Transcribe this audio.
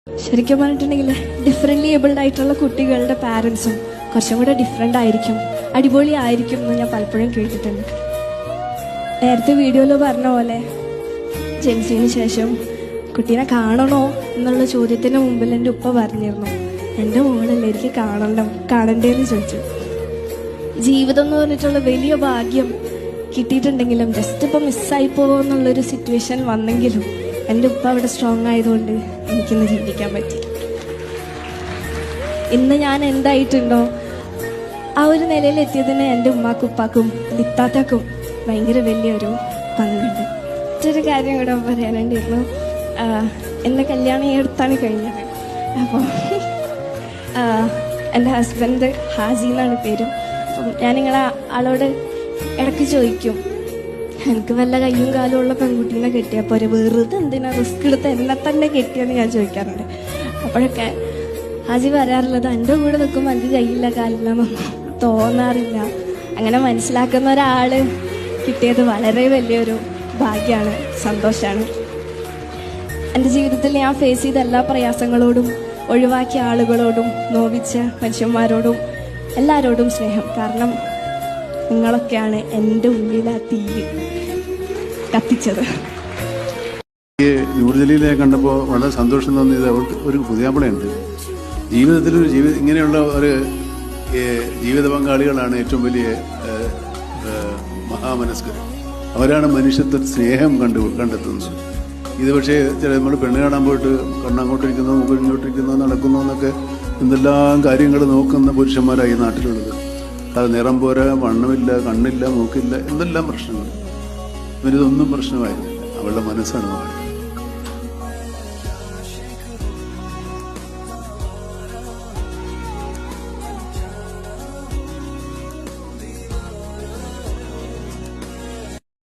ശരിക്കും പറഞ്ഞിട്ടുണ്ടെങ്കിൽ differently abled ആയിട്ടുള്ള കുട്ടികളുടെ പാരൻസും കുറച്ചും കൂടെ ഡിഫറെൻ്റ് ആയിരിക്കും, അടിപൊളി ആയിരിക്കും എന്ന് ഞാൻ പലപ്പോഴും കേട്ടിട്ടുണ്ട്. നേരത്തെ വീഡിയോയിൽ പറഞ്ഞ പോലെ ജെൻസിന് ശേഷം കുട്ടീനെ കാണണോ എന്നുള്ള ചോദ്യത്തിന് മുമ്പിൽ എൻ്റെ ഉപ്പ പറഞ്ഞിരുന്നു, എൻ്റെ മോളല്ലേ എനിക്ക് കാണണ്ടേന്ന് ചോദിച്ചു. ജീവിതം എന്ന് പറഞ്ഞിട്ടുള്ള വലിയ ഭാഗ്യം കിട്ടിയിട്ടുണ്ടെങ്കിലും ജസ്റ്റ് ഇപ്പോൾ മിസ്സായി പോകുമെന്നുള്ളൊരു സിറ്റുവേഷൻ വന്നെങ്കിലും എൻ്റെ ഉപ്പ അവിടെ സ്ട്രോങ് ആയതുകൊണ്ട് എനിക്കിന്ന് ജീവിക്കാൻ പറ്റി. ഇന്ന് ഞാൻ എന്തായിട്ടുണ്ടോ ആ ഒരു നിലയിൽ എത്തിയതിന് എൻ്റെ ഉമ്മാക്കും ഉപ്പാക്കും ലിത്താത്താക്കും ഭയങ്കര വലിയൊരു പങ്കുണ്ട്. മറ്റൊരു കാര്യം കൂടെ പറയാനുണ്ടായിരുന്നു. എൻ്റെ കല്യാണം ഈ അടുത്താണ് കഴിഞ്ഞത്. അപ്പോൾ എൻ്റെ ഹസ്ബൻഡ് ഹാജി എന്നാണ് പേരും. അപ്പം ഞാനിങ്ങളെ ആളോട് ഇടയ്ക്ക് ചോദിക്കും, എനിക്ക് വല്ല കയ്യും കാലും ഉള്ള പെൺകുട്ടീനെ കെട്ടിയപ്പോൾ ഒരു വെറുതെ എന്തിനാ റിസ്ക് എടുത്ത് എന്നെ തന്നെ കെട്ടിയെന്ന് ഞാൻ ചോദിക്കാറുണ്ട്. അപ്പോഴൊക്കെ ഹാജി പറയാറുള്ളത്, എൻ്റെ കൂടെ നിൽക്കുമ്പോൾ എനിക്ക് കയ്യില്ല കാലില്ല എന്നൊന്നും തോന്നാറില്ല. അങ്ങനെ മനസ്സിലാക്കുന്ന ഒരാൾ കിട്ടിയത് വളരെ വലിയൊരു ഭാഗ്യമാണ്, സന്തോഷമാണ്. എൻ്റെ ജീവിതത്തിൽ ഞാൻ ഫേസ് ചെയ്ത എല്ലാ പ്രയാസങ്ങളോടും ഒഴിവാക്കിയ ആളുകളോടും നോവിച്ച മനുഷ്യന്മാരോടും എല്ലാവരോടും സ്നേഹം. കാരണം നിങ്ങളൊക്കെയാണ് എൻ്റെ ഉള്ളിൽ ആ തീര് കത്തിച്ചത്. നൂർജലീലെ കണ്ടപ്പോൾ വളരെ സന്തോഷം തോന്നിയത് അവർക്ക് ഒരു പുതിയാപ്പിളയുണ്ട് ജീവിതത്തിൽ. ഇങ്ങനെയുള്ള ഒരു ജീവിത പങ്കാളികളാണ് ഏറ്റവും വലിയ മഹാമനസ്കർ. അവരാണ് മനുഷ്യത്വ സ്നേഹം കണ്ടെത്തുന്നത്. ഇത് പക്ഷേ നമ്മൾ പെണ്ണ് കാണാൻ പോയിട്ട് കണ്ണങ്ങോട്ടിരിക്കുന്നോ മുകളിങ്ങോട്ടിരിക്കുന്നോ നടക്കുന്നോ എന്നൊക്കെ എന്തെല്ലാം കാര്യങ്ങൾ നോക്കുന്ന പുരുഷന്മാരായി നാട്ടിലുള്ളത്. അത് നിറം പോരാ, വണ്ണമില്ല, കണ്ണില്ല, മൂക്കില്ല, എന്തെല്ലാം പ്രശ്നങ്ങൾ. ഇവരിതൊന്നും പ്രശ്നമായിരുന്നില്ല. അവളുടെ മനസ്സാണ് കാണിക്കുന്നത്.